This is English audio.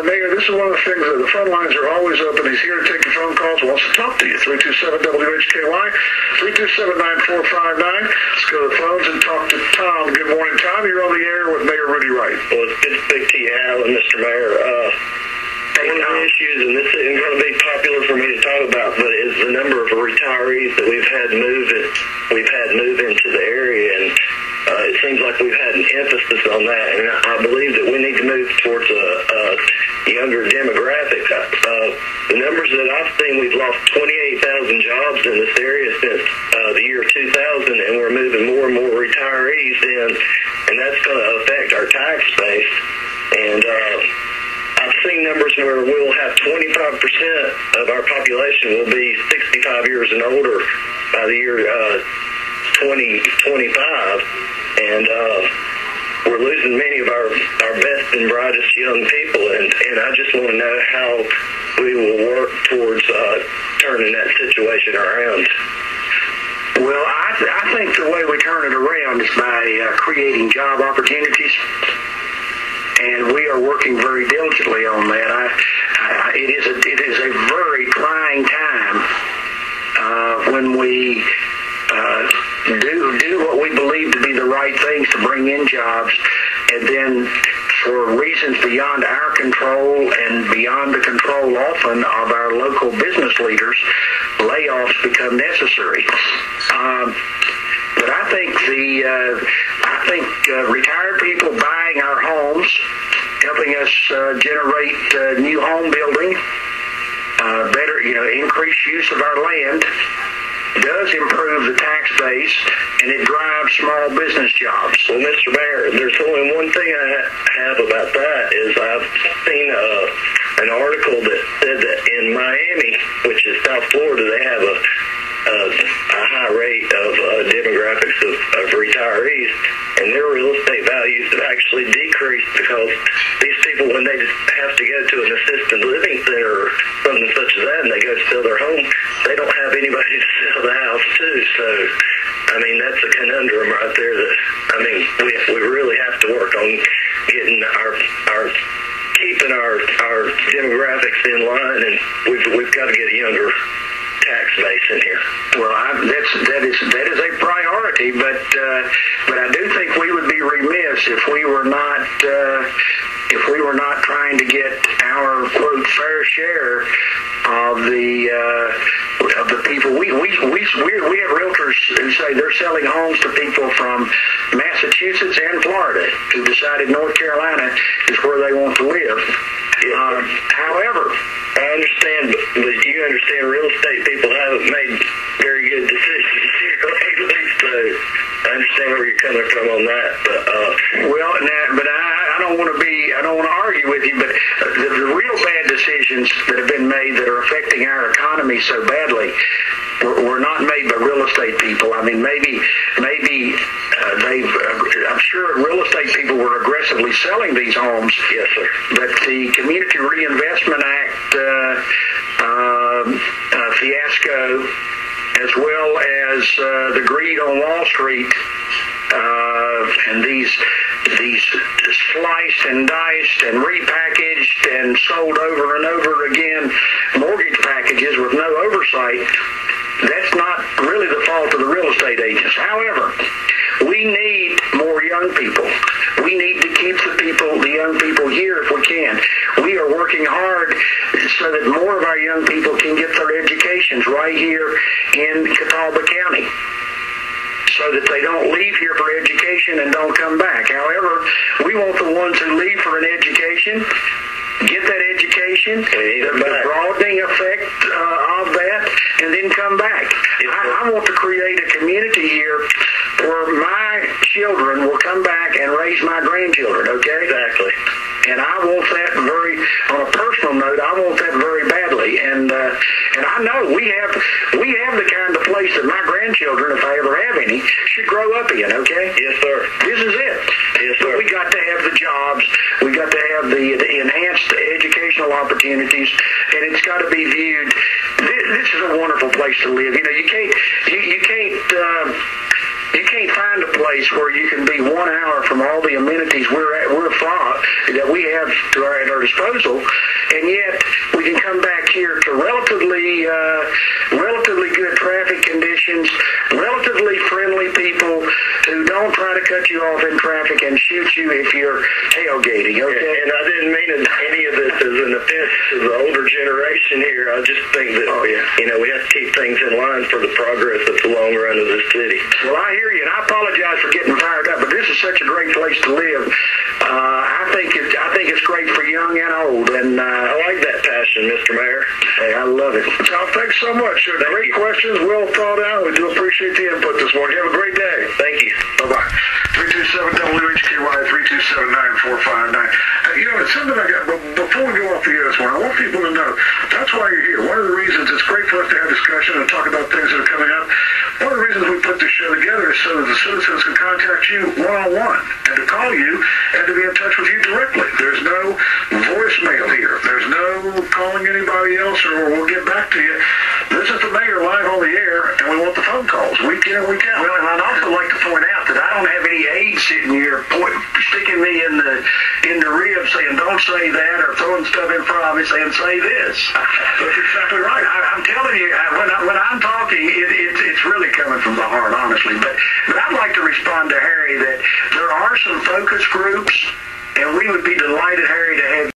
Mayor, this is one of the things that the phone lines are always open. He's here to take your phone calls, wants to talk to you. 327-WHKY, 327-9459. Let's go to the phones and talk to Tom. Good morning, Tom. You're on the air with Mayor Rudy Wright. Well, it's good to speak to you, Al, and Mr. Mayor. One of the issues, and this isn't going to be popular for me to talk about, but is the number of retirees that we've had move into the area, and it seems like we've had an emphasis on that, and I believe that we need to move towards a younger demographic. The numbers that I've seen, we've lost 28,000 jobs in this area since the year 2000, and we're moving more and more retirees in, and that's going to affect our tax base. And I've seen numbers where we'll have 25% of our population will be 65 years and older by the year 2025, and we're losing many of our best and brightest young people, and I just want to know how we will work towards turning that situation around. Well, I think the way we turn it around is by creating job opportunities. And we are working very diligently on that. It is a very trying time when we do what we believe to be the right things to bring in jobs, and then for reasons beyond our control and beyond the control often of our local business leaders, layoffs become necessary. But I think retired people buying our homes, helping us generate new home building, better, increased use of our land, does improve the tax base, and it drives small business jobs. Well, Mr. Mayor, there's only one thing I have about that is I've seen an article that said that in Miami, which is South Florida, they have a high rate of demographics of retirees, and their real estate values have actually decreased because these people, when they just have to go to an assisted living center or something such as that, and they go to sell their home, they don't have anybody to sell the house to. So, I mean, that's a conundrum right there that, I mean, we really have to work on getting keeping our demographics in line, and we've got to get a younger tax base in here. Well, that is a priority, but I do think we would be remiss if we were not trying to get our quote fair share of the people. We have realtors who say they're selling homes to people from Massachusetts and Florida who decided North Carolina is where they want to live. However, I understand, but you understand real estate people haven't made very good decisions here lately, so I understand where you're coming from on that. But I don't want to argue with you, but the real bad decisions that have been made that are affecting our economy so badly were not made by real estate people. I mean, maybe I'm sure real estate people were aggressively selling these homes. Yes, sir. But the Community Reinvestment Act fiasco, as well as the greed on Wall Street, and these sliced and diced and repackaged and sold over and over again mortgage packages with no oversight, that's not really the fault of the real estate agents. However, we need more young people. We need to keep the young people here if we can. We are working hard so that more of our young people can get their educations right here in Catawba County, so that they don't leave here for education and don't come back. However, we want the ones who leave for an education, get that education, the broadening effect of that, and then come back. I want to create a community here where my children will come back and raise my grandchildren, okay? Exactly. And I want that on a personal note, I want that very badly. And I know we have the kind of place that my grandchildren, if I ever have any, should grow up in, okay? Yes, sir. This is it. Yes, sir. But we got to have the jobs, we got to have the enhanced educational opportunities, and it's got to be viewed. This is a wonderful place to live. You know, you can't You can't find a place where you can be 1 hour from all the amenities that we have at our disposal, and yet we can come back here to relatively good traffic conditions, relatively friendly people who don't try to cut you off in traffic and shoot you if you're tailgating. Okay? And I didn't mean any of this as an offense to the older generation here. I just think that we have to keep things in line for the progress of the long run of the city. Well, I hear you, and I apologize for getting fired up, but this is such a great place to live. I think it's great for young and old, and I like that passion, Mr. Mayor. Hey, I love it. Tom, thanks so much. Great questions, well thought out. We do appreciate the input this morning. You have a great day. Thank you. Bye-bye. 327-WHKY, 327-9459. It's something I got, but before we go off the air this morning, I want people to know that's why you're here. One of the reasons it's great for us to have discussion and talk about things that are coming up. One of the reasons we put this show together is so that the citizens can contact you one-on-one and to call you and to be in touch with you directly. There's no voicemail here. There's no calling anybody else or we'll get back to you. This is the mayor live on the air, and we want the phone calls week in and week out. Well, and I'd also like to point out that I don't have any aides sitting here sticking me in the rib saying don't say that or throwing stuff in front of me saying say this. That's exactly right. I'm telling you, when I'm talking, it's really coming from the heart, honestly. But I'd like to respond to Harry that there are some focus groups, and we would be delighted, Harry, to have